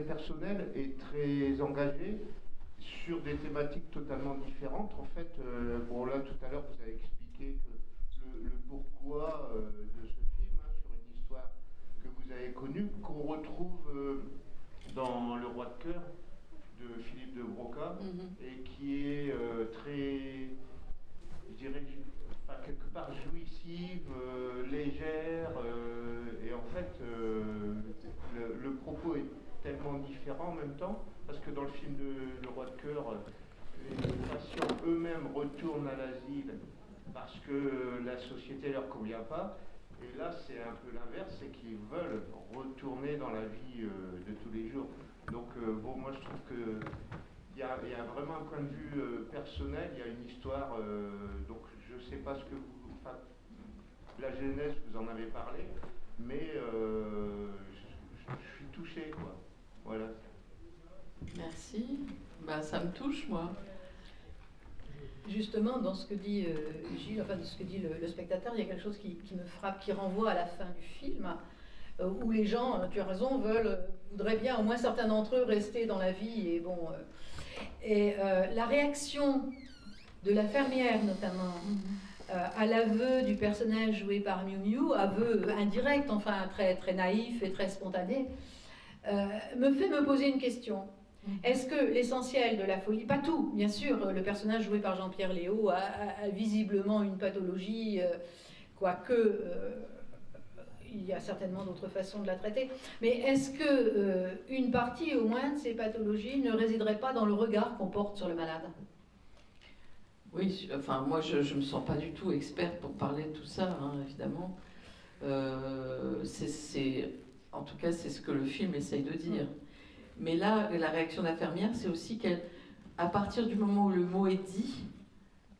personnel et très engagé sur des thématiques totalement différentes. En fait, bon là tout à l'heure vous avez expliqué que le pourquoi de ce film, hein, sur une histoire que vous avez connue, qu'on retrouve dans Le Roi de cœur de Philippe de Broca, et qui est très, je dirais, enfin, quelque part jouissive, légère, et en fait, le propos est tellement différent en même temps, parce que dans le film de Le Roi de cœur, les patients eux-mêmes retournent à l'asile parce que la société ne leur convient pas. Et là, c'est un peu l'inverse, c'est qu'ils veulent retourner dans la vie de tous les jours. Donc, bon, moi, je trouve que il y a vraiment un point de vue personnel, il y a une histoire, donc je ne sais pas ce que vous... Enfin, la genèse, vous en avez parlé, mais je suis touché, quoi. Voilà. Merci. Ben, ça me touche, moi. Justement, dans ce que dit Gilles, enfin, de ce que dit le spectateur, il y a quelque chose qui me frappe, qui renvoie à la fin du film, où les gens, tu as raison, voudraient bien, au moins certains d'entre eux, rester dans la vie. Et bon, la réaction de la fermière, notamment, à l'aveu du personnage joué par Miu Miu, aveu indirect, enfin très, très naïf et très spontané, me fait me poser une question. Est-ce que l'essentiel de la folie, pas tout, bien sûr, le personnage joué par Jean-Pierre Léaud a visiblement une pathologie, quoique il y a certainement d'autres façons de la traiter, mais est-ce que une partie au moins de ces pathologies ne résiderait pas dans le regard qu'on porte sur le malade ? Oui, enfin moi je ne me sens pas du tout experte pour parler de tout ça, hein, évidemment. En tout cas, c'est ce que le film essaye de dire. Mais là, la réaction de l'infirmière, c'est aussi qu'à partir du moment où le mot est dit,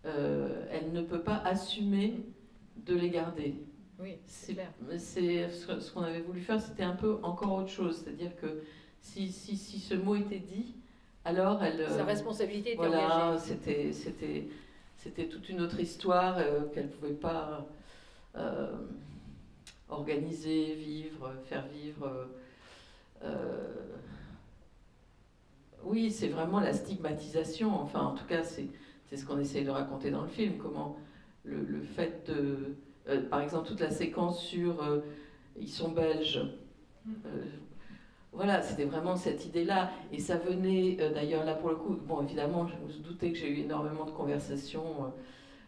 elle ne peut pas assumer de les garder. Oui, c'est clair. Ce qu'on avait voulu faire, c'était un peu encore autre chose. C'est-à-dire que si ce mot était dit, alors elle... Sa responsabilité était voilà, engagée. c'était toute une autre histoire qu'elle ne pouvait pas organiser, faire vivre... Oui, c'est vraiment la stigmatisation. Enfin, en tout cas, c'est ce qu'on essaye de raconter dans le film. Comment le fait de... par exemple, toute la séquence sur ils sont belges. Voilà, c'était vraiment cette idée-là. Et ça venait, d'ailleurs, là pour le coup, bon, évidemment, je me doutais que j'ai eu énormément de conversations,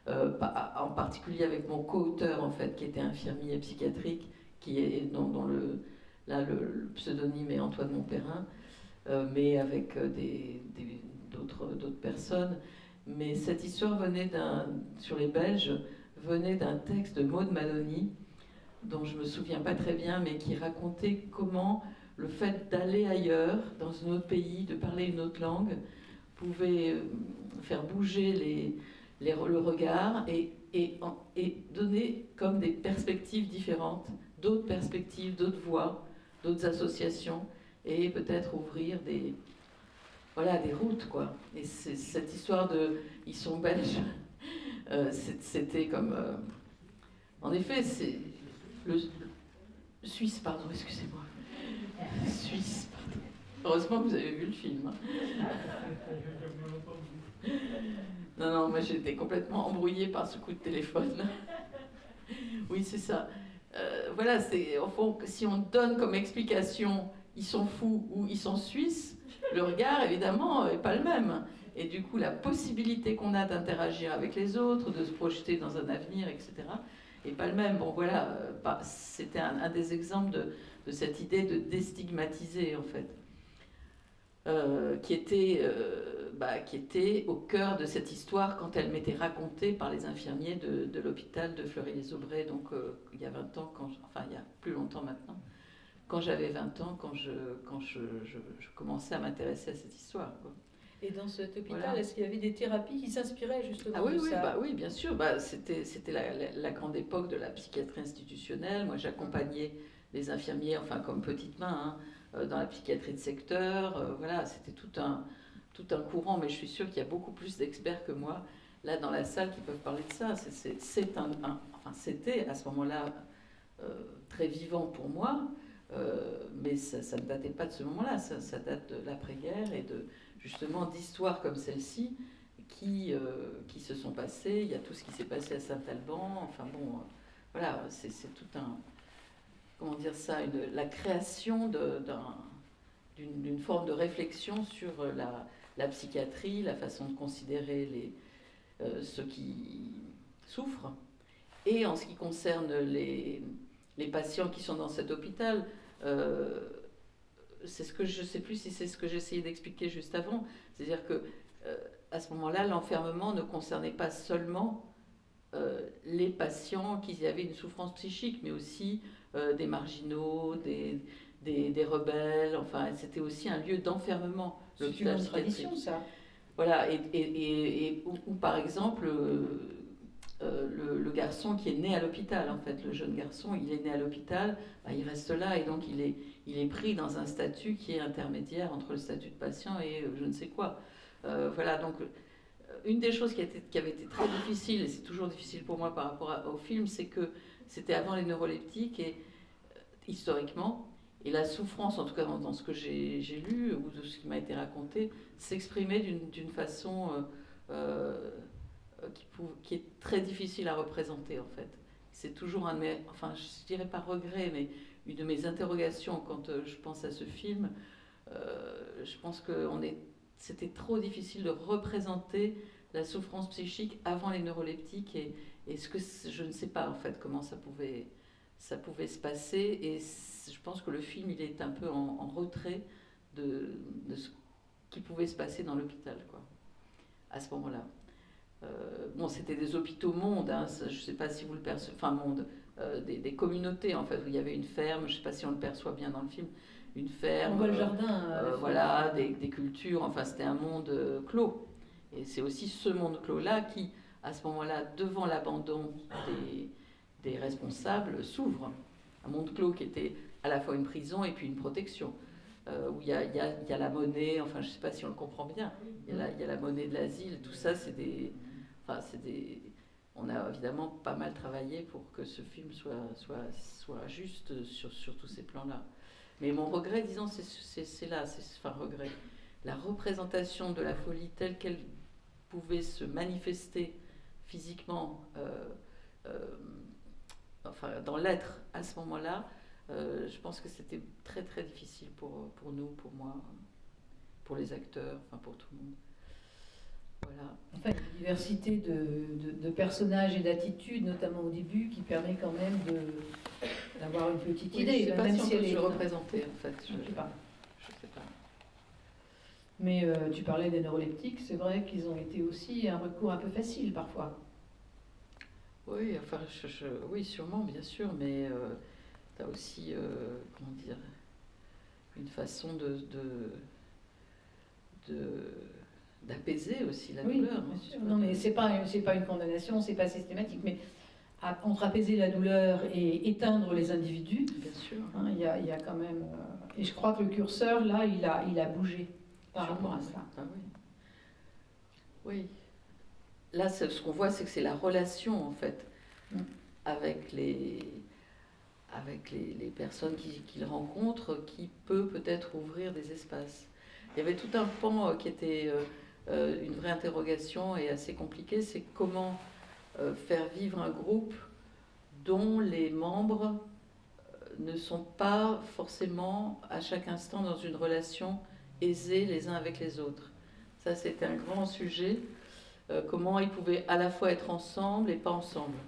en particulier avec mon co-auteur, en fait, qui était infirmier psychiatrique, qui est dont le pseudonyme est Antoine Montperrin. Mais avec d'autres personnes. Mais cette histoire sur les Belges venait d'un texte de Maud Manoni, dont je ne me souviens pas très bien, mais qui racontait comment le fait d'aller ailleurs, dans un autre pays, de parler une autre langue, pouvait faire bouger le regard et donner comme des perspectives différentes, d'autres perspectives, d'autres voies, d'autres associations, et peut-être ouvrir des routes, quoi. Et cette histoire de « ils sont belges », c'était comme... en effet, c'est... Suisse, pardon, excusez-moi. Suisse, pardon. Heureusement que vous avez vu le film. Non, moi j'étais complètement embrouillée par ce coup de téléphone. Oui, c'est ça. Voilà, c'est au fond, si on donne comme explication ils sont fous ou ils sont suisses, le regard évidemment n'est pas le même. Et du coup, la possibilité qu'on a d'interagir avec les autres, de se projeter dans un avenir, etc., n'est pas le même. Bon, voilà, c'était un des exemples de cette idée de déstigmatiser, en fait, qui était au cœur de cette histoire quand elle m'était racontée par les infirmiers de l'hôpital de Fleury-les-Aubrais, donc il y a 20 ans, il y a plus longtemps maintenant, quand j'avais 20 ans, quand je commençais à m'intéresser à cette histoire, quoi. Et dans cet hôpital, Voilà. Est-ce qu'il y avait des thérapies qui s'inspiraient justement de ça ? Oui, bien sûr. C'était la grande époque de la psychiatrie institutionnelle. Moi, j'accompagnais les infirmiers, enfin comme petite main, dans la psychiatrie de secteur. Voilà, c'était tout un courant, mais je suis sûre qu'il y a beaucoup plus d'experts que moi, là, dans la salle, qui peuvent parler de ça. C'était à ce moment-là très vivant pour moi. Mais ça ne datait pas de ce moment-là, ça date de l'après-guerre et justement d'histoires comme celle-ci qui se sont passées. Il y a tout ce qui s'est passé à Saint-Alban, enfin bon, voilà, c'est tout un, comment dire ça, la création d'une forme de réflexion sur la psychiatrie, la façon de considérer ceux qui souffrent. Et en ce qui concerne les patients qui sont dans cet hôpital, c'est ce que je ne sais plus si c'est ce que j'essayais d'expliquer juste avant, c'est-à-dire que à ce moment-là, l'enfermement ne concernait pas seulement les patients qui avaient une souffrance psychique, mais aussi des marginaux, des rebelles, enfin, c'était aussi un lieu d'enfermement. C'est une autre tradition, ça. Voilà, ou par exemple, le garçon qui est né à l'hôpital, en fait, le jeune garçon, il est né à l'hôpital, bah, il reste là, et donc il est pris dans un statut qui est intermédiaire entre le statut de patient et je ne sais quoi. Voilà, donc une des choses qui avait été très difficile, et c'est toujours difficile pour moi par rapport au film, c'est que c'était avant les neuroleptiques, et historiquement, et la souffrance, en tout cas dans ce que j'ai lu, ou de ce qui m'a été raconté, s'exprimait d'une façon qui est très difficile à représenter, en fait. C'est toujours enfin, je dirais pas regret, mais une de mes interrogations quand je pense à ce film. Je pense que c'était trop difficile de représenter la souffrance psychique avant les neuroleptiques, et ce que je ne sais pas, en fait, comment ça pouvait se passer, et je pense que le film, il est un peu en retrait de ce qui pouvait se passer dans l'hôpital, quoi, à ce moment-là. Bon, c'était des hôpitaux mondes, hein, je ne sais pas si vous le percevez, enfin monde, des communautés, en fait, où il y avait une ferme, je ne sais pas si on le perçoit bien dans le film, une ferme, on voit le jardin, voilà, des cultures, enfin c'était un monde clos. Et c'est aussi ce monde clos-là qui, à ce moment-là, devant l'abandon des responsables, s'ouvre. Un monde clos qui était à la fois une prison et puis une protection, où il y a la monnaie, enfin je ne sais pas si on le comprend bien, il y a la monnaie de l'asile, tout ça on a évidemment pas mal travaillé pour que ce film soit juste sur tous ces plans-là. Mais mon regret, disons, c'est là, enfin regret, la représentation de la folie telle qu'elle pouvait se manifester physiquement, enfin dans l'être à ce moment-là, je pense que c'était très très difficile pour nous, pour moi, pour les acteurs, enfin pour tout le monde. Voilà. Enfin, une diversité de personnages et d'attitudes, notamment au début, qui permet quand même d'avoir une petite idée. Je ne sais pas même si on si peut se représenter, en fait. Je ne sais pas. Je sais pas. Mais tu parlais des neuroleptiques, c'est vrai qu'ils ont été aussi un recours un peu facile parfois. Oui, enfin, oui, sûrement, bien sûr, mais tu as aussi, comment dire, une façon d'apaiser aussi la douleur. Bien sûr. Non, mais c'est pas une condamnation, c'est pas systématique, mais entre apaiser la douleur et éteindre les individus, bien sûr, hein, il y a quand même. Et je crois que le curseur là, il a bougé par rapport à ça. Ah oui. Oui. Là, ce qu'on voit, c'est que c'est la relation en fait avec les personnes qu'il rencontre qui peut peut-être ouvrir des espaces. Il y avait tout un pan qui était une vraie interrogation et assez compliqué, c'est comment faire vivre un groupe dont les membres ne sont pas forcément à chaque instant dans une relation aisée les uns avec les autres. Ça, c'était un grand sujet. Comment ils pouvaient à la fois être ensemble et pas ensemble,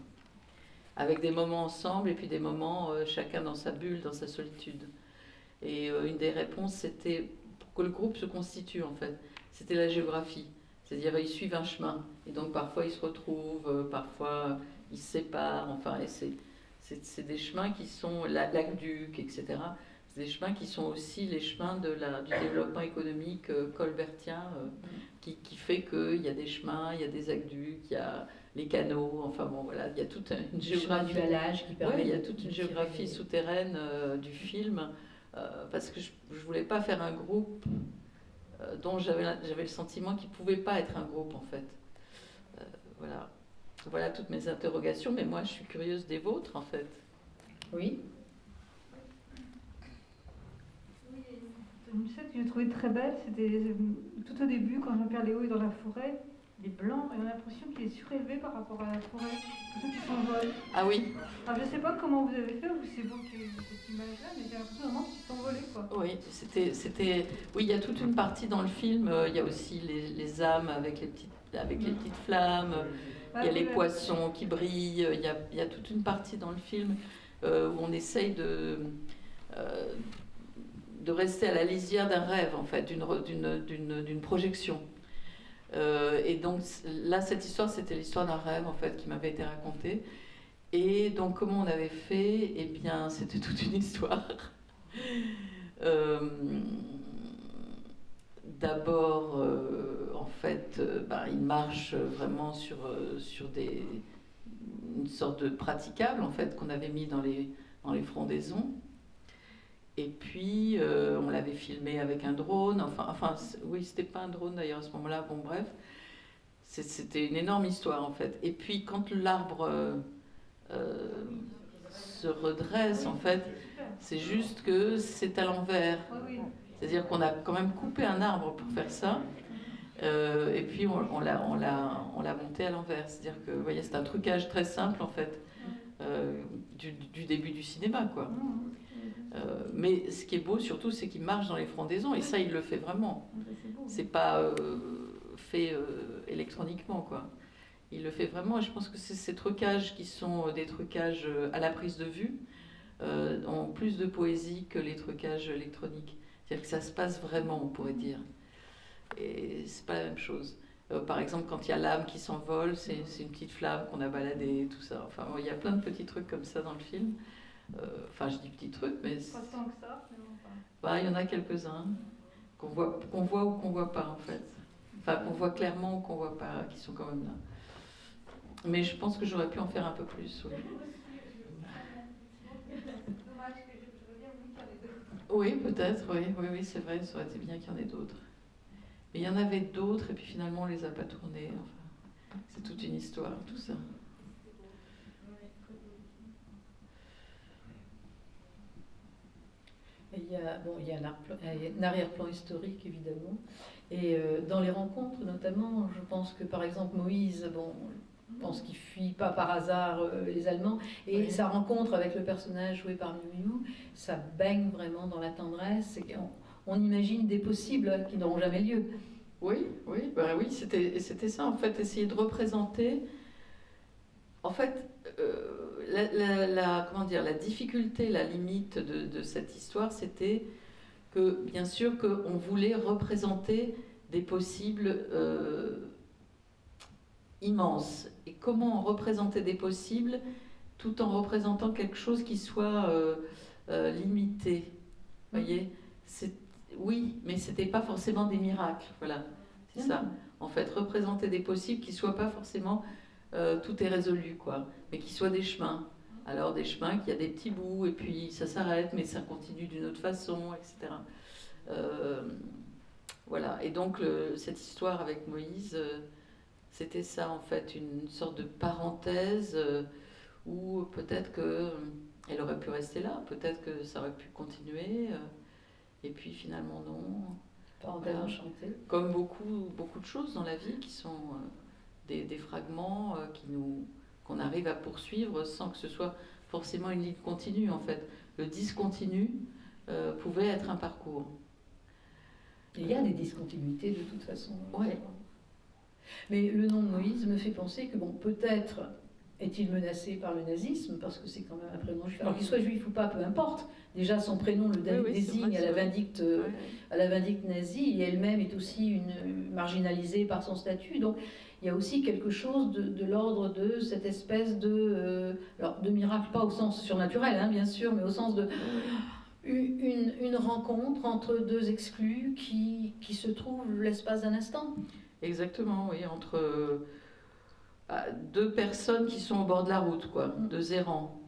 avec des moments ensemble et puis des moments chacun dans sa bulle, dans sa solitude. Et une des réponses, c'était pour que le groupe se constitue, en fait, c'était la géographie. C'est-à-dire ils suivent un chemin, et donc parfois ils se retrouvent, parfois ils se séparent, enfin, et c'est des chemins qui sont l'aqueduc, etc. C'est des chemins qui sont aussi les chemins du développement économique colbertien, qui fait qu'il y a des chemins, il y a des aqueducs, il y a les canaux, enfin bon voilà, il y a toute une géographie du halage qui permet il y a toute une géographie souterraine du film, parce que je voulais pas faire un groupe dont j'avais le sentiment qu'il pouvait pas être un groupe en fait. Voilà toutes mes interrogations, mais moi je suis curieuse des vôtres en fait. Oui. une scène que j'ai trouvée très belle, c'était tout au début, quand Jean-Pierre Léaud est dans la forêt, il est blanc et on a l'impression qu'il est surélevé par rapport à la forêt, pour ceux qui s'envolent. Ah oui. Alors je ne sais pas comment vous avez fait, ou c'est vous qui avez cette image-là, mais j'ai l'impression vraiment qu'il s'envolait, quoi. Oui, oui, il y a toute une partie dans le film, il y a aussi les âmes avec les petites flammes, il y a les poissons qui brillent, il y a toute une partie dans le film où on essaye de rester à la lisière d'un rêve, en fait, d'une projection. Et donc là, cette histoire, c'était l'histoire d'un rêve, en fait, qui m'avait été racontée. Et donc, comment on avait fait? Eh bien, c'était toute une histoire. D'abord, en fait, il marche vraiment sur une sorte de praticable, en fait, qu'on avait mis dans les frondaisons. Et puis, on l'avait filmé avec un drone. Oui, c'était pas un drone d'ailleurs à ce moment-là. Bon, bref, c'était une énorme histoire, en fait. Et puis, quand l'arbre se redresse, en fait, c'est juste que c'est à l'envers. C'est-à-dire qu'on a quand même coupé un arbre pour faire ça. Et puis, on l'a monté à l'envers. C'est-à-dire que, vous voyez, c'est un trucage très simple, en fait, du début du cinéma, quoi. Mais ce qui est beau surtout, c'est qu'il marche dans les frondaisons, et ça, il le fait vraiment. C'est pas fait électroniquement, quoi. Il le fait vraiment, et je pense que ces trucages qui sont des trucages à la prise de vue ont plus de poésie que les trucages électroniques. C'est-à-dire que ça se passe vraiment, on pourrait dire. Et c'est pas la même chose. Par exemple, quand il y a l'âme qui s'envole, c'est une petite flamme qu'on a baladée, tout ça. Enfin, il y a plein de petits trucs comme ça dans le film. Je dis petits trucs, mais... Pas tant que ça, mais non. Il y en a quelques-uns qu'on voit ou qu'on voit pas, en fait. Enfin, qu'on voit clairement ou qu'on voit pas, qui sont quand même là. Mais je pense que j'aurais pu en faire un peu plus, oui. Oui, peut-être, oui, c'est vrai, ça aurait été bien qu'il y en ait d'autres. Mais il y en avait d'autres, et puis finalement, on les a pas tournés. Enfin, c'est toute une histoire, tout ça. Il y a un arrière-plan historique, évidemment. Et dans les rencontres, notamment, je pense que, par exemple, Moïse, je pense qu'il fuit pas par hasard les Allemands. Et sa rencontre avec le personnage joué par Miu Miu, ça baigne vraiment dans la tendresse. On imagine des possibles qui n'auront jamais lieu. Oui, c'était ça, en fait, essayer de représenter... En fait... la difficulté, la limite de cette histoire, c'était que, bien sûr, qu'on voulait représenter des possibles immenses. Et comment représenter des possibles tout en représentant quelque chose qui soit limité. Vous voyez ? Oui, mais c'était pas forcément des miracles. Voilà, c'est ça. En fait, représenter des possibles qui soient pas forcément... tout est résolu, quoi, mais qu'il soit des chemins. Alors des chemins qui a des petits bouts, et puis ça s'arrête, mais ça continue d'une autre façon, etc. Voilà, et donc cette histoire avec Moïse, c'était ça, en fait, une sorte de parenthèse où peut-être qu'elle aurait pu rester là, peut-être que ça aurait pu continuer, et puis finalement non. Parenthèse enchantée. Comme beaucoup de choses dans la vie qui sont... Des fragments qu'on arrive à poursuivre sans que ce soit forcément une ligne continue, en fait. Le discontinu pouvait être un parcours. Il y a des discontinuités de toute façon. Ouais. Mais le nom de Moïse me fait penser que, peut-être est-il menacé par le nazisme, parce que c'est quand même un prénom juif. Alors qu'il soit juif ou pas, peu importe. Déjà, son prénom le désigne à la vindicte nazie, et elle-même est aussi marginalisée par son statut. Donc, il y a aussi quelque chose de l'ordre de cette espèce de miracle, pas au sens surnaturel, bien sûr, mais au sens de une rencontre entre deux exclus qui se trouvent l'espace d'un instant. Exactement, oui, entre deux personnes qui sont au bord de la route, quoi, deux errants.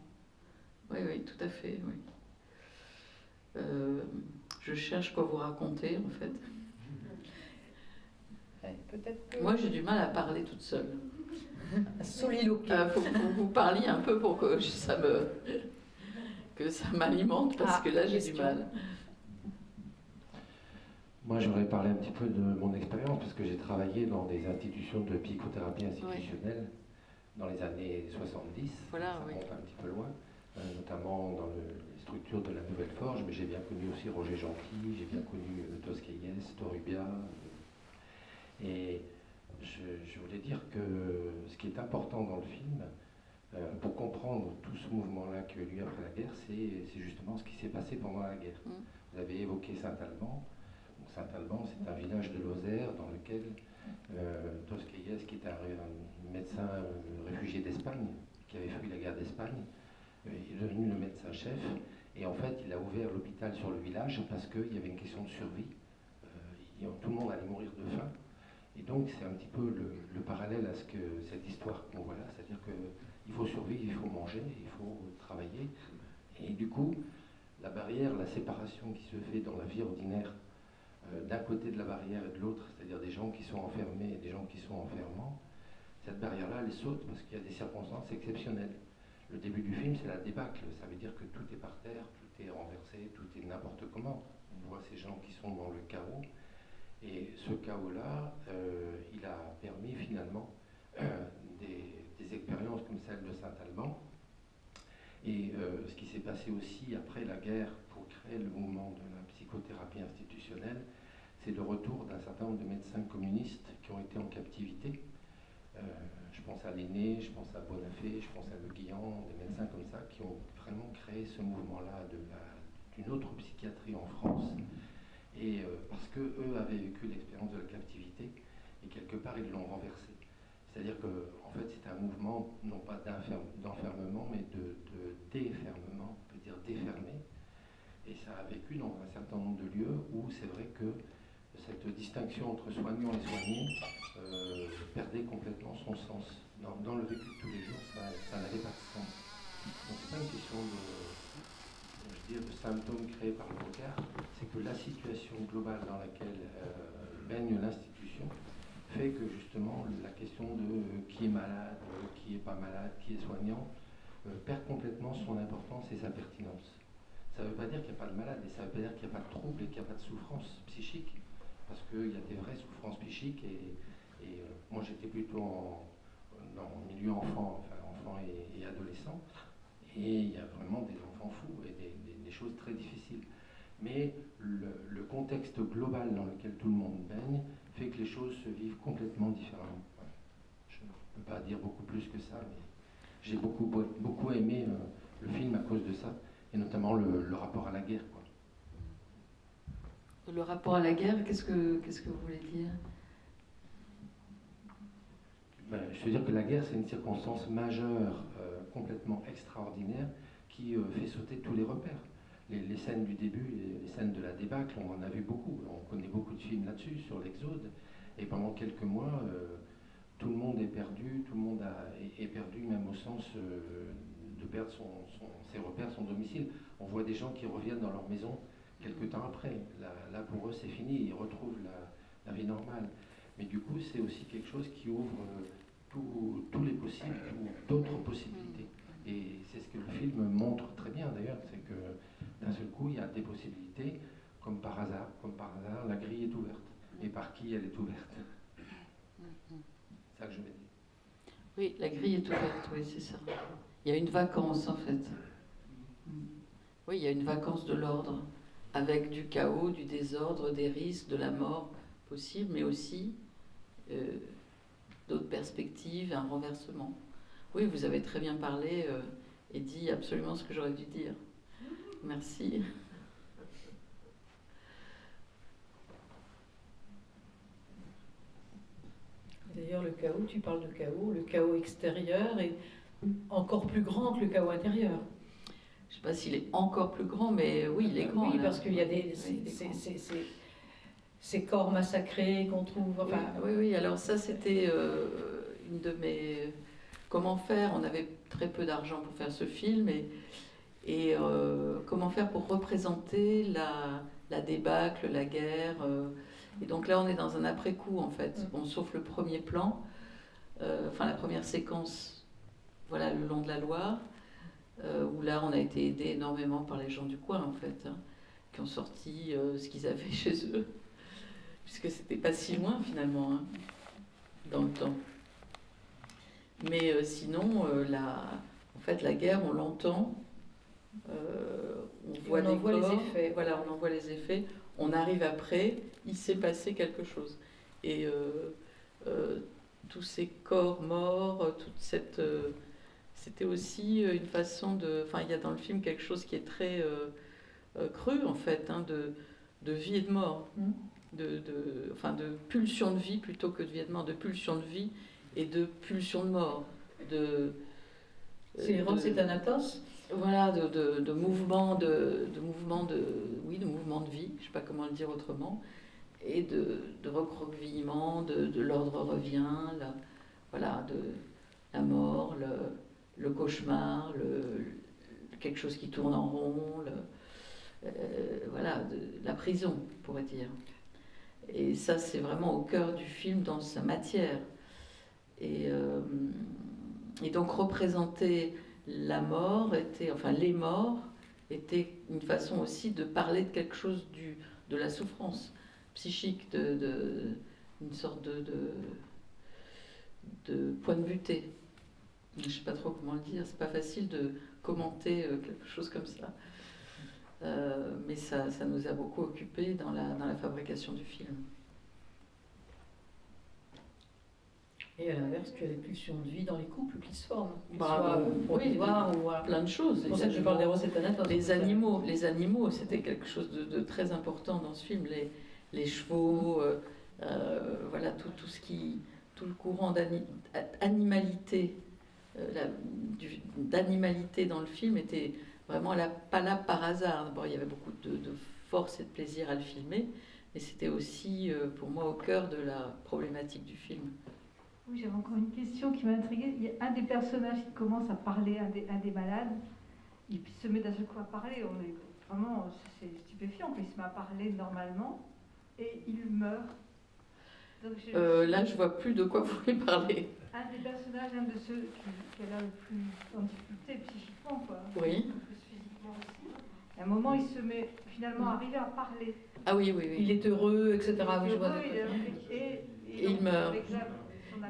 Oui, tout à fait, oui. Je cherche quoi vous raconter, en fait. Peut-être que... Moi, j'ai du mal à parler toute seule. Soliloquer. Faut que vous parliez un peu pour que ça m'alimente, parce que là, j'ai du mal. Moi, j'aurais parlé un petit peu de mon expérience, parce que j'ai travaillé dans des institutions de psychothérapie institutionnelle dans les années 70. Voilà, ça oui. monte un petit peu loin, notamment dans les structures de la Nouvelle Forge, mais j'ai bien connu aussi Roger Gentil, j'ai bien connu Tosquelles, Torrubia. Et je voulais dire que ce qui est important dans le film, pour comprendre tout ce mouvement-là qui a eu lieu après la guerre, c'est justement ce qui s'est passé pendant la guerre. Vous avez évoqué Saint-Alban. Saint-Alban, c'est un village de Lozère dans lequel Tosquelles, qui était un médecin réfugié d'Espagne, qui avait fui la guerre d'Espagne, est devenu le médecin-chef. Et en fait, il a ouvert l'hôpital sur le village parce qu'il y avait une question de survie. Tout le monde allait mourir de faim. Et donc, c'est un petit peu le parallèle à cette histoire qu'on voit là. C'est-à-dire qu'il faut survivre, il faut manger, il faut travailler. Et du coup, la barrière, la séparation qui se fait dans la vie ordinaire, d'un côté de la barrière et de l'autre, c'est-à-dire des gens qui sont enfermés et des gens qui sont enfermants, cette barrière-là, elle saute parce qu'il y a des circonstances exceptionnelles. Le début du film, c'est la débâcle. Ça veut dire que tout est par terre, tout est renversé, tout est n'importe comment. On voit ces gens qui sont dans le chaos. Et ce chaos-là, il a permis finalement des expériences comme celle de Saint-Alban. Et ce qui s'est passé aussi après la guerre pour créer le mouvement de la psychothérapie institutionnelle, c'est le retour d'un certain nombre de médecins communistes qui ont été en captivité. Je pense à Lenné, je pense à Bonafé, je pense à Le Guillan, des médecins comme ça qui ont vraiment créé ce mouvement-là d'une autre psychiatrie en France. Et parce qu'eux avaient vécu l'expérience de la captivité et quelque part ils l'ont renversé. C'est-à-dire qu'en fait c'était un mouvement non pas d'enfermement mais de défermement, on peut dire défermé. Et ça a vécu dans un certain nombre de lieux où c'est vrai que cette distinction entre soignant et soigné perdait complètement son sens. Dans le vécu de tous les jours, ça n'avait pas de sens. Donc c'est pas une question de symptômes créés par le regard, c'est que la situation globale dans laquelle baigne l'institution fait que justement la question de qui est malade, qui n'est pas malade, qui est soignant, perd complètement son importance et sa pertinence. Ça ne veut pas dire qu'il n'y a pas de malade, et ça ne veut pas dire qu'il n'y a pas de trouble et qu'il n'y a pas de souffrance psychique, parce qu'il y a des vraies souffrances psychiques, et moi j'étais plutôt dans le milieu enfant et adolescent, et il y a vraiment des enfants fous et des choses très difficiles. Mais le contexte global dans lequel tout le monde baigne fait que les choses se vivent complètement différemment. Je ne peux pas dire beaucoup plus que ça, mais j'ai beaucoup aimé le film à cause de ça, et notamment le rapport à la guerre, quoi. Le rapport à la guerre, qu'est-ce que vous voulez dire ? Je veux dire que la guerre, c'est une circonstance majeure, complètement extraordinaire, qui fait sauter tous les repères. Les scènes du début, les scènes de la débâcle, on en a vu beaucoup. On connaît beaucoup de films là-dessus, sur l'Exode. Et pendant quelques mois, tout le monde est perdu, tout le monde est perdu, même au sens de perdre ses repères, son domicile. On voit des gens qui reviennent dans leur maison quelques temps après. Là pour eux, c'est fini, ils retrouvent la vie normale. Mais du coup, c'est aussi quelque chose qui ouvre tous les possibles, ou d'autres possibilités. Et c'est ce que le film montre très bien d'ailleurs, c'est que d'un seul coup, il y a des possibilités, comme par hasard, la grille est ouverte. Et par qui elle est ouverte? C'est ça que je veux dire. Oui, la grille est ouverte, oui, c'est ça. Il y a une vacance en fait. Oui, il y a une vacance de l'ordre, avec du chaos, du désordre, des risques, de la mort possible, mais aussi d'autres perspectives, un renversement. Oui, vous avez très bien parlé et dit absolument ce que j'aurais dû dire. Merci. D'ailleurs, le chaos, tu parles de chaos, le chaos extérieur est encore plus grand que le chaos intérieur. Je ne sais pas s'il est encore plus grand, mais oui, il est grand. Oui, là. parce qu'il y a ces corps massacrés qu'on trouve. Enfin, oui, alors ça, c'était une de mes... Comment faire? On avait très peu d'argent pour faire ce film, et comment faire pour représenter la débâcle, la guerre. Et donc là, on est dans un après-coup, en fait. Bon, sauf le premier plan, la première séquence, voilà, le long de la Loire, où là, on a été aidé énormément par les gens du coin, en fait, qui ont sorti ce qu'ils avaient chez eux. puisque c'était pas si loin finalement, hein, dans le temps. Mais sinon, en fait, la guerre, on l'entend, on voit on en voit les corps, effets. voilà, on en voit les effets, on arrive après, il s'est passé quelque chose. Et tous ces corps morts, toute cette... c'était aussi une façon de... Enfin, il y a dans le film quelque chose qui est très cru, en fait, hein, de vie et de mort. Enfin, de pulsion de vie plutôt que de vie et de mort, de pulsion de vie et de pulsion de mort. C'est Eros et Thanatos. Voilà, de mouvement de mouvement de vie, je ne sais pas comment le dire autrement, et de recroquevillement, de l'ordre revient, voilà, de la mort, le cauchemar, quelque chose qui tourne en rond, voilà, la prison, on pourrait dire. Et ça, c'est vraiment au cœur du film, dans sa matière. Et donc représenter la mort les morts était une façon aussi de parler de quelque chose de la souffrance psychique, une sorte de point de butée. Je ne sais pas trop comment le dire, c'est pas facile de commenter quelque chose comme ça. Mais ça nous a beaucoup occupés dans la fabrication du film. Et à l'inverse, tu as des pulsions de vie dans les couples qui se forment, qu'ils Bah, soient provisoires ou... Plein de choses. C'est pour ça que je parle d'Eros et Thanatos. Les animaux, c'était quelque chose de très important dans ce film. Les chevaux, voilà, tout le courant d'animalité, d'animalité dans le film était vraiment pas là par hasard. D'abord, il y avait beaucoup de force et de plaisir à le filmer, mais c'était aussi pour moi au cœur de la problématique du film. Oui, j'avais encore une question qui m'a intriguée. Il y a un des personnages qui commence à parler à des malades, et puis se met d'un seul coup à parler. On est vraiment, c'est stupéfiant, puis il se met à parler normalement, et il meurt. Donc, là, je vois plus de quoi vous voulez parler. Un des personnages, un de ceux qui a le plus en difficulté psychiquement, quoi. Oui. En plus physiquement aussi. À un moment, il se met finalement à arriver à parler. Ah oui. Il est heureux, etc. Oui, je vois. Et il meurt.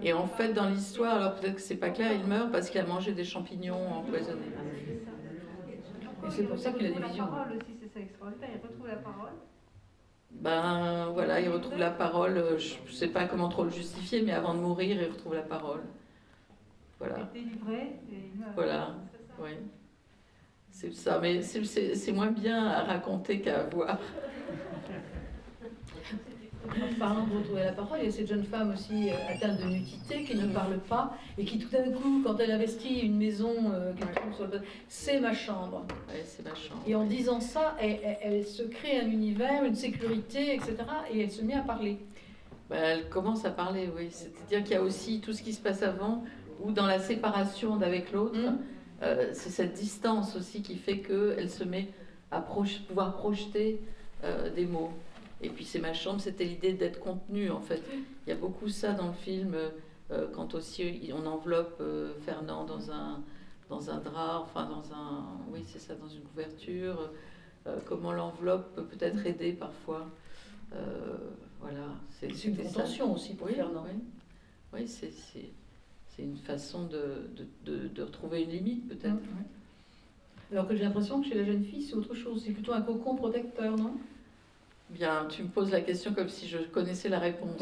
Et en fait, dans l'histoire, alors peut-être que c'est pas clair, il meurt parce qu'il a mangé des champignons empoisonnés. Et c'est pour ça qu'il a des visions. La parole aussi, c'est ça extraordinaire. Il retrouve la parole. Ben voilà, il retrouve la parole. Je ne sais pas comment trop le justifier, mais avant de mourir, il retrouve la parole. Voilà. Il est délivré et il meurt. Voilà. Oui. C'est ça, mais c'est moins bien à raconter qu'à voir. En parlant de retrouver la parole, il y a cette jeune femme aussi atteinte de nudité qui ne parle pas et qui tout d'un coup, quand elle investit une maison qu'elle trouve sur le... c'est ma chambre. Ouais, c'est ma chambre. Et en disant ça, elle se crée un univers, une sécurité, etc. Et elle se met à parler. Ben, elle commence à parler, oui. C'est-à-dire qu'il y a aussi tout ce qui se passe avant, ou dans la séparation d'avec l'autre. C'est cette distance aussi qui fait qu'elle se met à pouvoir projeter des mots. Et puis c'est ma chambre, c'était l'idée d'être contenue en fait. Il y a beaucoup ça dans le film, quand aussi on enveloppe Fernand dans un drap, enfin oui c'est ça, dans une couverture. Comment l'enveloppe peut peut-être aider parfois. Voilà. C'est une contention aussi pour Fernand. Oui, c'est une façon de retrouver une limite peut-être. Alors que j'ai l'impression que chez la jeune fille c'est autre chose, c'est plutôt un cocon protecteur, non ? Bien, tu me poses la question comme si je connaissais la réponse.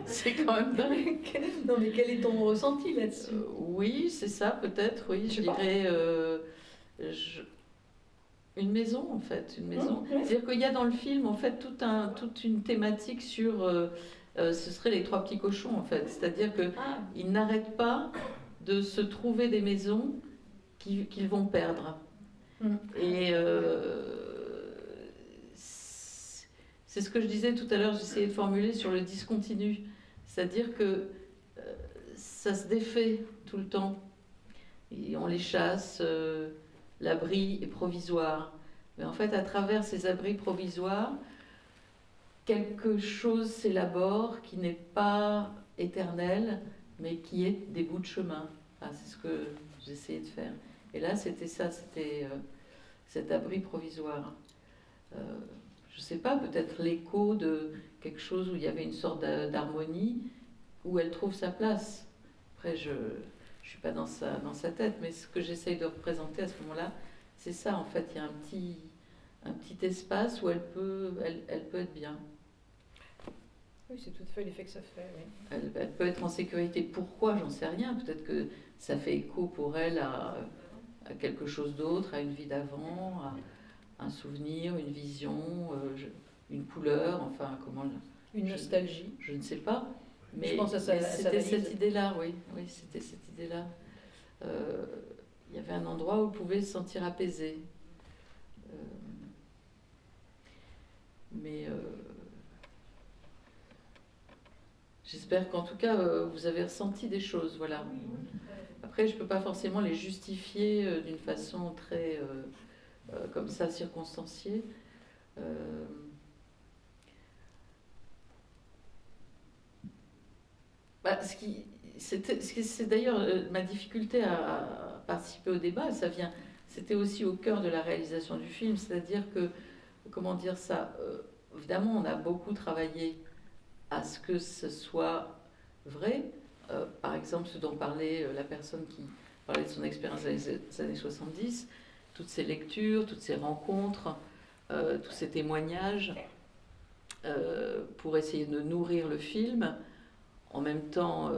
C'est quand même dingue. Non, mais quel est ton ressenti là-dessus ? Oui, c'est ça, peut-être, oui. Je dirais une maison, en fait. Une maison. C'est-à-dire qu'il y a dans le film, en fait, toute une thématique sur... ce seraient les 3 petits cochons, en fait. C'est-à-dire qu'ils n'arrêtent pas de se trouver des maisons qu'ils vont perdre. Et... c'est ce que je disais tout à l'heure, j'essayais de formuler sur le discontinu. C'est-à-dire que ça se défait tout le temps. Et on les chasse, l'abri est provisoire. Mais en fait, à travers ces abris provisoires, quelque chose s'élabore qui n'est pas éternel, mais qui est des bouts de chemin. Enfin, c'est ce que j'essayais de faire. Et là, c'était ça, c'était cet abri provisoire. je sais pas, peut-être l'écho de quelque chose où il y avait une sorte d'harmonie, où elle trouve sa place. Après, je suis pas dans sa tête, mais ce que j'essaye de représenter à ce moment-là, c'est ça, en fait, il y a un petit espace où elle peut être bien. Oui, c'est tout à fait l'effet que ça fait. Oui. Elle peut être en sécurité. Pourquoi? J'en sais rien. Peut-être que ça fait écho pour elle à quelque chose d'autre, à une vie d'avant, à un souvenir, une vision, une couleur, enfin, comment... Une nostalgie. Je ne sais pas. Mais je pense à sa c'était valise. cette idée-là, oui, c'était cette idée-là. Il y avait un endroit où elle pouvait se sentir apaisée. Mais j'espère qu'en tout cas, vous avez ressenti des choses, voilà. Après, je ne peux pas forcément les justifier d'une façon très, comme ça, circonstanciée. C'est d'ailleurs ma difficulté à participer au débat, c'était aussi au cœur de la réalisation du film, c'est-à-dire que, comment dire ça, évidemment, on a beaucoup travaillé à ce que ce soit vrai. Par exemple, ce dont parlait la personne qui parlait de son expérience des années 70, toutes ces lectures, toutes ces rencontres, tous ces témoignages, pour essayer de nourrir le film. En même temps,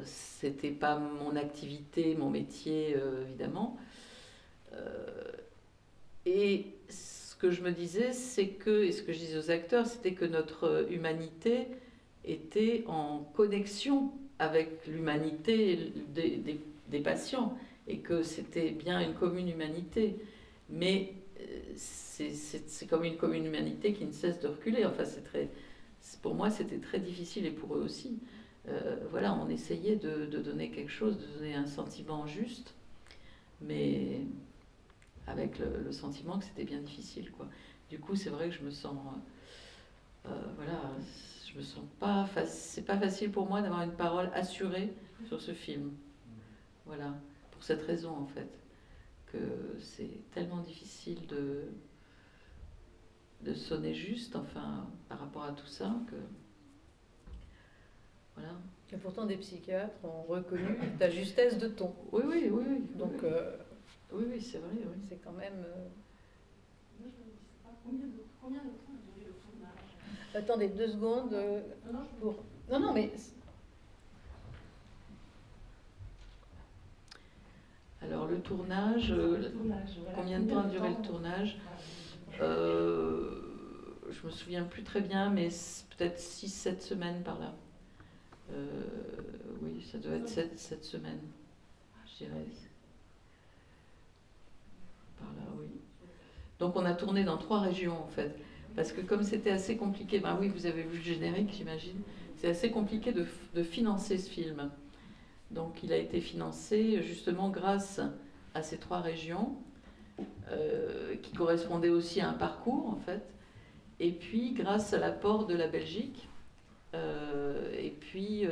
c'était pas mon activité, mon métier, évidemment. Et ce que je me disais, c'est que, et ce que je disais aux acteurs, c'était que notre humanité était en connexion avec l'humanité des patients, et que c'était bien une commune humanité. Mais c'est comme une commune humanité qui ne cesse de reculer. Enfin, pour moi, c'était très difficile, et pour eux aussi. Voilà, on essayait de donner quelque chose, de donner un sentiment juste, mais avec le sentiment que c'était bien difficile, quoi. Du coup, c'est vrai que je me sens, voilà, je me sens pas, c'est pas facile pour moi d'avoir une parole assurée sur ce film. Voilà, pour cette raison en fait, que c'est tellement difficile de sonner juste, enfin, par rapport à tout ça, que voilà. Et pourtant, des psychiatres ont reconnu ta justesse de ton. Oui, oui, oui, oui. Donc, oui, c'est vrai, oui. C'est quand même. Moi, je ne sais pas combien de temps a duré le tournage. Attendez 2 secondes. Non, mais. Alors, le tournage. Voilà. Combien de temps a duré le tournage? Je me souviens plus très bien, mais peut-être 6-7 semaines par là. Oui, ça doit être 7 semaines, je dirais. Par là, oui. Donc on a tourné dans 3 régions en fait. Parce que comme c'était assez compliqué, ben oui, vous avez vu le générique, j'imagine, c'est assez compliqué de financer ce film. Donc il a été financé justement grâce à ces 3 régions, qui correspondaient aussi à un parcours en fait, et puis grâce à l'apport de la Belgique, et puis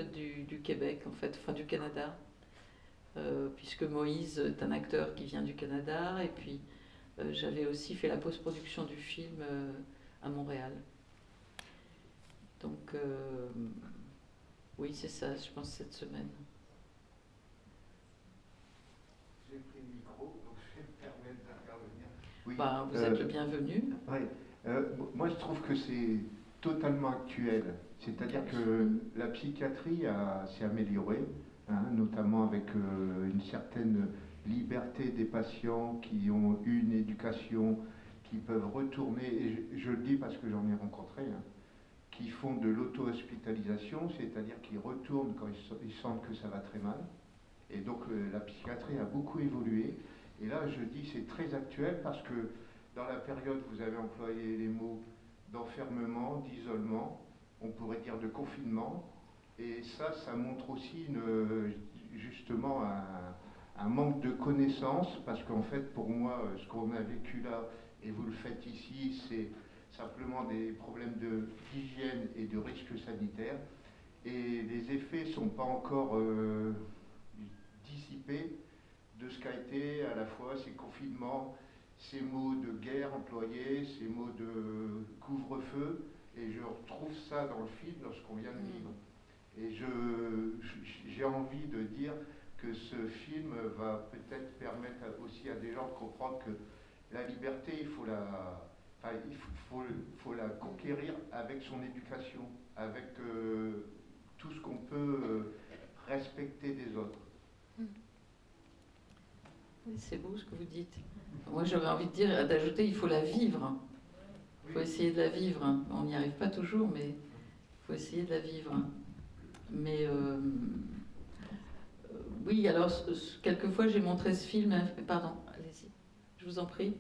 du Québec en fait, enfin du Canada, puisque Moïse est un acteur qui vient du Canada, et puis j'avais aussi fait la post-production du film à Montréal. Donc oui, c'est ça, je pense, cette semaine. J'ai pris le micro, donc je vais me permettre d'intervenir. Oui, Vous êtes le bienvenu. Oui, moi je trouve que c'est totalement actuel. C'est-à-dire que la psychiatrie s'est améliorée, hein, notamment avec une certaine liberté des patients qui ont eu une éducation, qui peuvent retourner, et je le dis parce que j'en ai rencontré, hein, qui font de l'auto-hospitalisation, c'est-à-dire qu'ils retournent quand ils sentent que ça va très mal. Et donc la psychiatrie a beaucoup évolué. Et là, je dis c'est très actuel parce que dans la période, vous avez employé les mots d'enfermement, d'isolement, on pourrait dire de confinement. Et ça montre aussi justement un manque de connaissances, parce qu'en fait, pour moi, ce qu'on a vécu là, et vous le faites ici, c'est simplement des problèmes d'hygiène et de risques sanitaires. Et les effets ne sont pas encore dissipés de ce qu'a été à la fois ces confinements ces mots de guerre employés, ces mots de couvre-feu, et je retrouve ça dans le film lorsqu'on vient de vivre. Et j'ai envie de dire que ce film va peut-être permettre aussi à des gens de comprendre que la liberté, il faut la conquérir avec son éducation, avec tout ce qu'on peut respecter des autres. Oui, c'est beau ce que vous dites. Moi, j'aurais envie de dire, d'ajouter, il faut la vivre. Il faut essayer de la vivre. On n'y arrive pas toujours, mais il faut essayer de la vivre. Mais oui, alors, quelquefois, j'ai montré ce film. Pardon, allez-y, je vous en prie.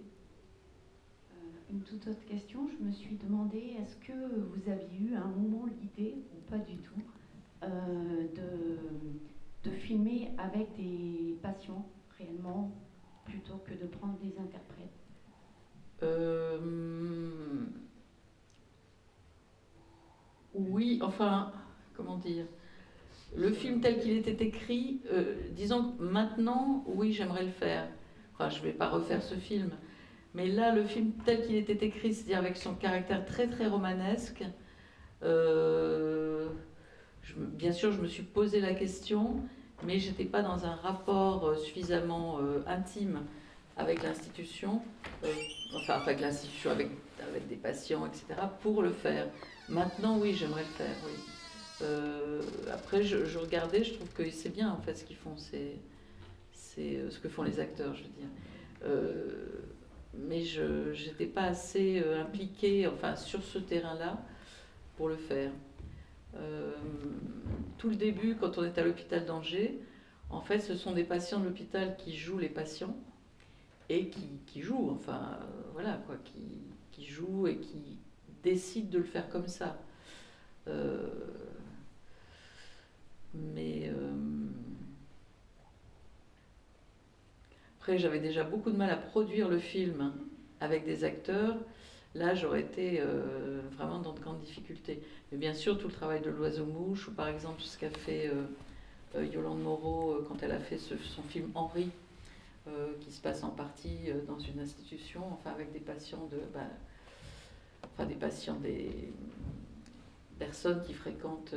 Une toute autre question, je me suis demandé, est-ce que vous aviez eu à un moment l'idée, ou pas du tout, de filmer avec des patients réellement, plutôt que de prendre des interprètes? Oui, enfin, comment dire, le film tel qu'il était écrit, disons que maintenant, oui, j'aimerais le faire. Enfin, je ne vais pas refaire ce film. Mais là, le film tel qu'il était écrit, c'est-à-dire avec son caractère très très romanesque, bien sûr, je me suis posé la question, mais je n'étais pas dans un rapport suffisamment intime avec l'institution, enfin avec l'institution, avec des patients, etc., pour le faire. Maintenant, oui, j'aimerais le faire, oui. Après, je regardais, je trouve que c'est bien, en fait, ce qu'ils font, c'est ce que font les acteurs, je veux dire. Mais je n'étais pas assez impliquée, enfin, sur ce terrain-là, pour le faire. Tout le début, quand on est à l'hôpital d'Angers, en fait, ce sont des patients de l'hôpital qui jouent les patients et qui jouent, enfin, voilà, quoi, qui jouent et qui décident de le faire comme ça. Mais après, j'avais déjà beaucoup de mal à produire le film avec des acteurs. Là, j'aurais été vraiment dans de grandes difficultés. Mais bien sûr, tout le travail de l'oiseau-mouche, ou par exemple ce qu'a fait Yolande Moreau quand elle a fait son film Henri, qui se passe en partie dans une institution, enfin avec des patients des personnes qui fréquentent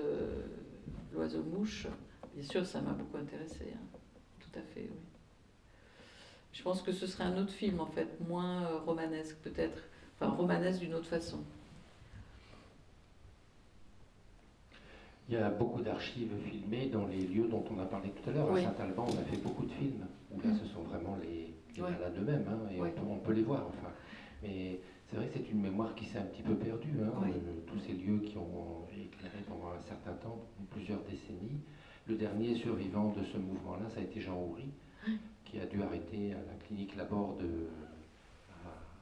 l'oiseau-mouche. Bien sûr, ça m'a beaucoup intéressée, hein. Tout à fait, oui. Je pense que ce serait un autre film, en fait, moins romanesque peut-être, enfin romanesque d'une autre façon. Il y a beaucoup d'archives filmées dans les lieux dont on a parlé tout à l'heure. Oui. À Saint-Alban, on a fait beaucoup de films, où là, ce sont vraiment les malades eux-mêmes, hein, et Oui. on peut les voir, enfin. Mais c'est vrai que c'est une mémoire qui s'est un petit peu perdue, hein, Oui. tous ces lieux qui ont éclairé pendant un certain temps, plusieurs décennies. Le dernier survivant de ce mouvement-là, ça a été Jean Houry, qui a dû arrêter à la clinique Laborde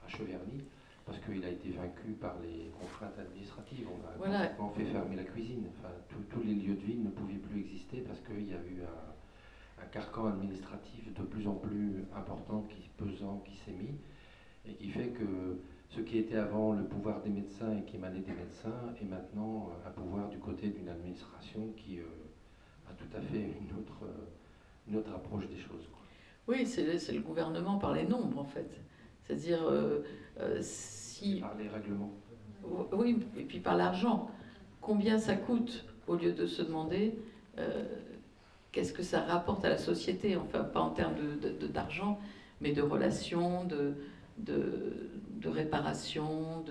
à Cheverny, parce qu'il a été vaincu par les contraintes administratives. On a complètement fait fermer la cuisine. Enfin, tous les lieux de vie ne pouvaient plus exister parce qu'il y a eu un carcan administratif de plus en plus important, pesant, qui s'est mis, et qui fait que ce qui était avant le pouvoir des médecins et qui émanait des médecins est maintenant un pouvoir du côté d'une administration qui a tout à fait une autre approche des choses, quoi. Oui, c'est le gouvernement par les nombres, en fait. C'est-à-dire, si... Par les règlements. Oui, et puis par l'argent. Combien ça coûte, au lieu de se demander qu'est-ce que ça rapporte à la société, enfin, pas en termes d'argent, mais de relations, de réparation,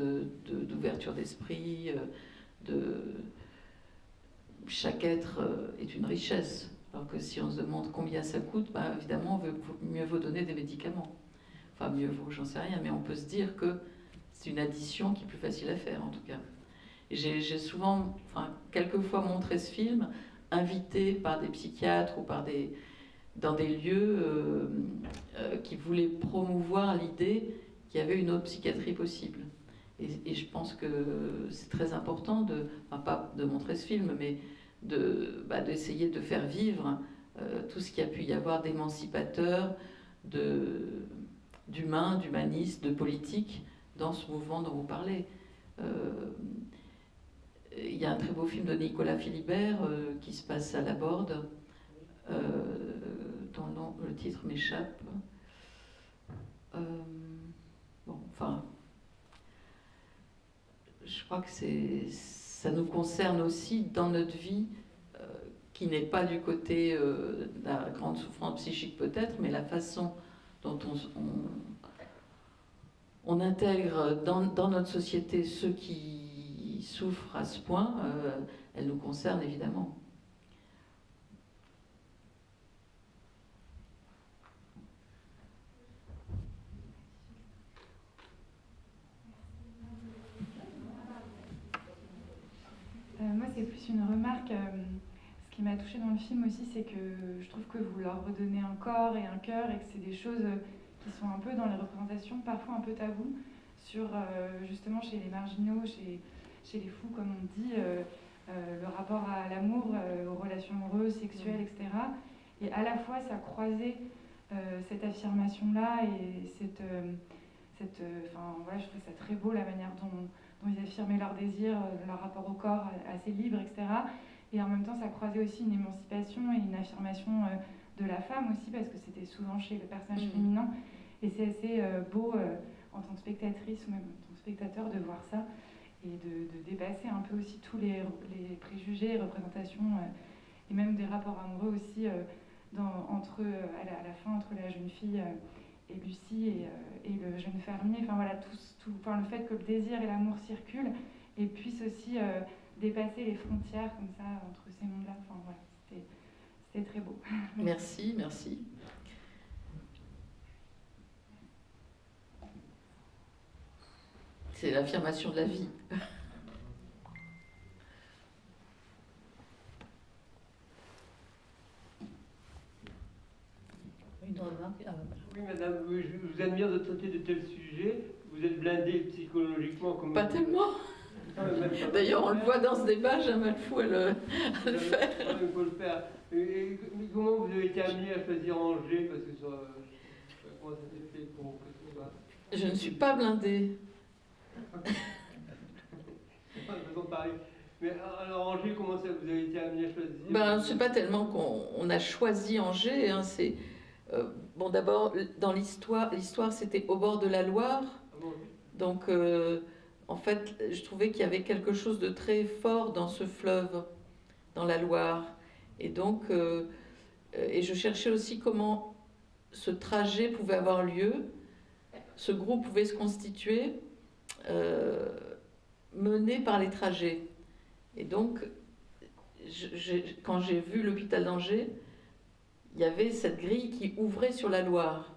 d'ouverture d'esprit. Chaque être est une richesse. Alors que si on se demande combien ça coûte, bah, évidemment, mieux vaut donner des médicaments. Enfin, mieux vaut, j'en sais rien, mais on peut se dire que c'est une addition qui est plus facile à faire, en tout cas. Et j'ai souvent, quelquefois montré ce film, invité par des psychiatres ou dans des lieux qui voulaient promouvoir l'idée qu'il y avait une autre psychiatrie possible. Et je pense que c'est très important pas de montrer ce film, mais d'essayer de faire vivre tout ce qu'il y a pu y avoir d'émancipateur, d'humain, d'humaniste, de politique dans ce mouvement dont vous parlez. Il y a un très beau film de Nicolas Philibert qui se passe à Laborde, dont le titre m'échappe. crois que ça nous concerne aussi dans notre vie, qui n'est pas du côté de la grande souffrance psychique peut-être, mais la façon dont on intègre dans notre société ceux qui souffrent à ce point, elle nous concerne évidemment. Moi, c'est plus une remarque. Ce qui m'a touchée dans le film aussi, c'est que je trouve que vous leur redonnez un corps et un cœur et que c'est des choses qui sont un peu dans les représentations, parfois un peu tabous, sur justement chez les marginaux, chez les fous, comme on dit, le rapport à l'amour, aux relations amoureuses, sexuelles, etc. Et à la fois, ça croisait cette affirmation-là et enfin, voilà, je trouvais ça très beau, la manière dont ils affirmaient leur désir, leur rapport au corps assez libre, etc. Et en même temps, ça croisait aussi une émancipation et une affirmation de la femme aussi, parce que c'était souvent chez le personnage féminin. Et c'est assez beau en tant que spectatrice ou même en tant que spectateur de voir ça et de dépasser un peu aussi tous les préjugés, représentations et même des rapports amoureux aussi à la fin entre la jeune fille et Lucie et le jeune fermier. Enfin voilà, enfin, le fait que le désir et l'amour circulent et puissent aussi dépasser les frontières comme ça entre ces mondes-là. Enfin voilà, c'était très beau. Merci, merci. C'est l'affirmation de la vie. Une remarque. Oui, madame, je vous admire de traiter de tels sujets. Vous êtes blindée psychologiquement comme... Pas tellement. D'ailleurs, on le voit dans ce débat, j'ai un mal fou à le faire. Il faut le faire. Et comment vous avez été amené à choisir Angers? Parce que comment ça s'est fait pour que ce soit... Je ne suis pas blindée. Mais alors Angers, comment ça vous avez été amené à choisir? Ben, c'est pas tellement qu'on a choisi Angers. Hein, c'est bon, d'abord dans l'histoire c'était au bord de la Loire. Ah bon, oui. Donc en fait, je trouvais qu'il y avait quelque chose de très fort dans ce fleuve, dans la Loire. Et donc, et je cherchais aussi comment ce trajet pouvait avoir lieu, ce groupe pouvait se constituer, mené par les trajets. Et donc, quand j'ai vu l'hôpital d'Angers, il y avait cette grille qui ouvrait sur la Loire.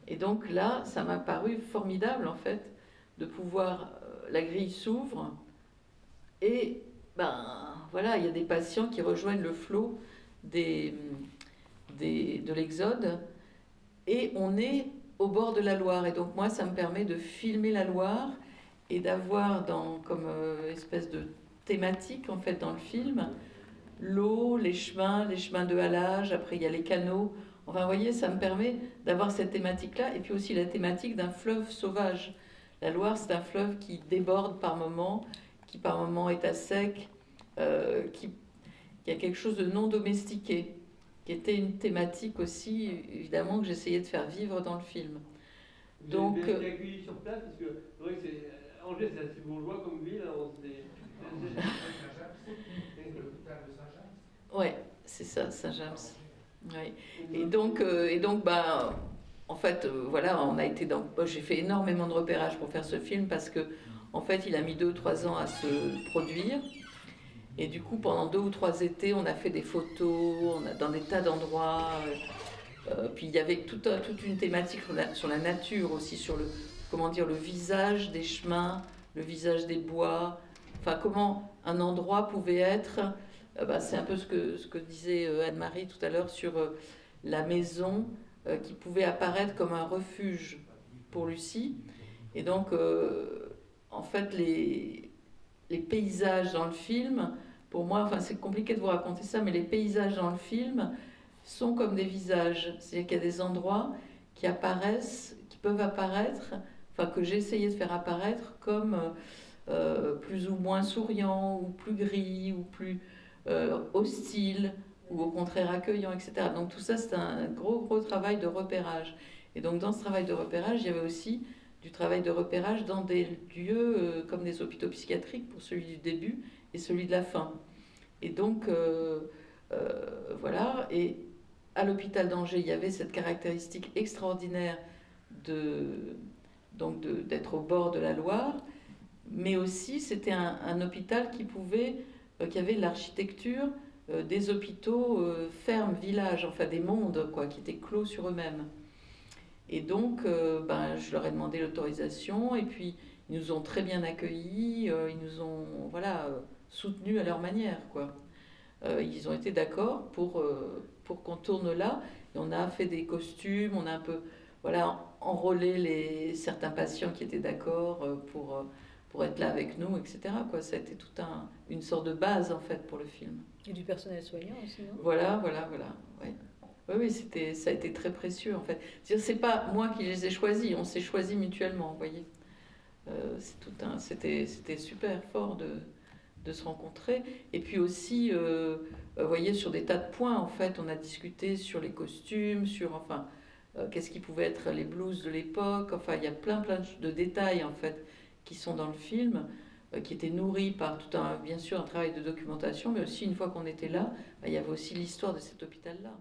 Et donc là, ça m'a paru formidable, en fait, de pouvoir... la grille s'ouvre et voilà, il y a des patients qui rejoignent le flot de l'Exode et on est au bord de la Loire. Et donc moi, ça me permet de filmer la Loire et d'avoir comme espèce de thématique en fait dans le film l'eau, les chemins de halage, après il y a les canaux. Enfin, vous voyez, ça me permet d'avoir cette thématique-là et puis aussi la thématique d'un fleuve sauvage. La Loire, c'est un fleuve qui déborde par moments, qui par moments est à sec, qui a quelque chose de non domestiqué, qui était une thématique aussi, évidemment, que j'essayais de faire vivre dans le film. Donc, vous avez été accueilli sur place, parce que c'est vrai que Angers, c'est assez bourgeois comme ville. Ouais, c'est ça, Saint-James. Ouais. Et donc, en fait, voilà, j'ai fait énormément de repérage pour faire ce film parce que, en fait, il a mis 2 ou 3 ans à se produire. Et du coup, pendant 2 ou 3 étés, on a fait des photos, dans des tas d'endroits. Puis il y avait toute une thématique sur la nature aussi, sur le visage des chemins, le visage des bois. Enfin, comment un endroit pouvait être. C'est un peu ce que disait Anne-Marie tout à l'heure sur la maison qui pouvait apparaître comme un refuge pour Lucie. Et donc, en fait, les paysages dans le film, pour moi, enfin, c'est compliqué de vous raconter ça, mais les paysages dans le film sont comme des visages. C'est-à-dire qu'il y a des endroits qui peuvent apparaître, enfin, que j'ai essayé de faire apparaître comme plus ou moins souriants, ou plus gris, ou plus hostiles, ou au contraire accueillants, etc. Donc tout ça, c'est un gros travail de repérage. Et donc dans ce travail de repérage, il y avait aussi du travail de repérage dans des lieux comme des hôpitaux psychiatriques pour celui du début et celui de la fin. Et donc, voilà. Et à l'hôpital d'Angers, il y avait cette caractéristique extraordinaire d'être au bord de la Loire, mais aussi c'était un hôpital qui avait l'architecture des hôpitaux fermes, villages, enfin des mondes, quoi, qui étaient clos sur eux-mêmes. Et donc, je leur ai demandé l'autorisation, et puis ils nous ont très bien accueillis, ils nous ont soutenus à leur manière, quoi. Ils ont été d'accord pour qu'on tourne là, et on a fait des costumes, on a un peu enrôlé certains patients qui étaient d'accord pour être là avec nous, etc., quoi. Ça a été une sorte de base, en fait, pour le film. Et du personnel soignant aussi, non? Voilà, ouais. Oui, ça a été très précieux, en fait. C'est pas moi qui les ai choisis, on s'est choisis mutuellement, vous voyez. C'était super fort de se rencontrer. Et puis aussi, vous voyez, sur des tas de points, en fait, on a discuté sur les costumes, qu'est-ce qui pouvait être les blouses de l'époque. Enfin, il y a plein de détails, en fait, qui sont dans le film, qui étaient nourris par bien sûr, un travail de documentation, mais aussi, une fois qu'on était là, il y avait aussi l'histoire de cet hôpital-là.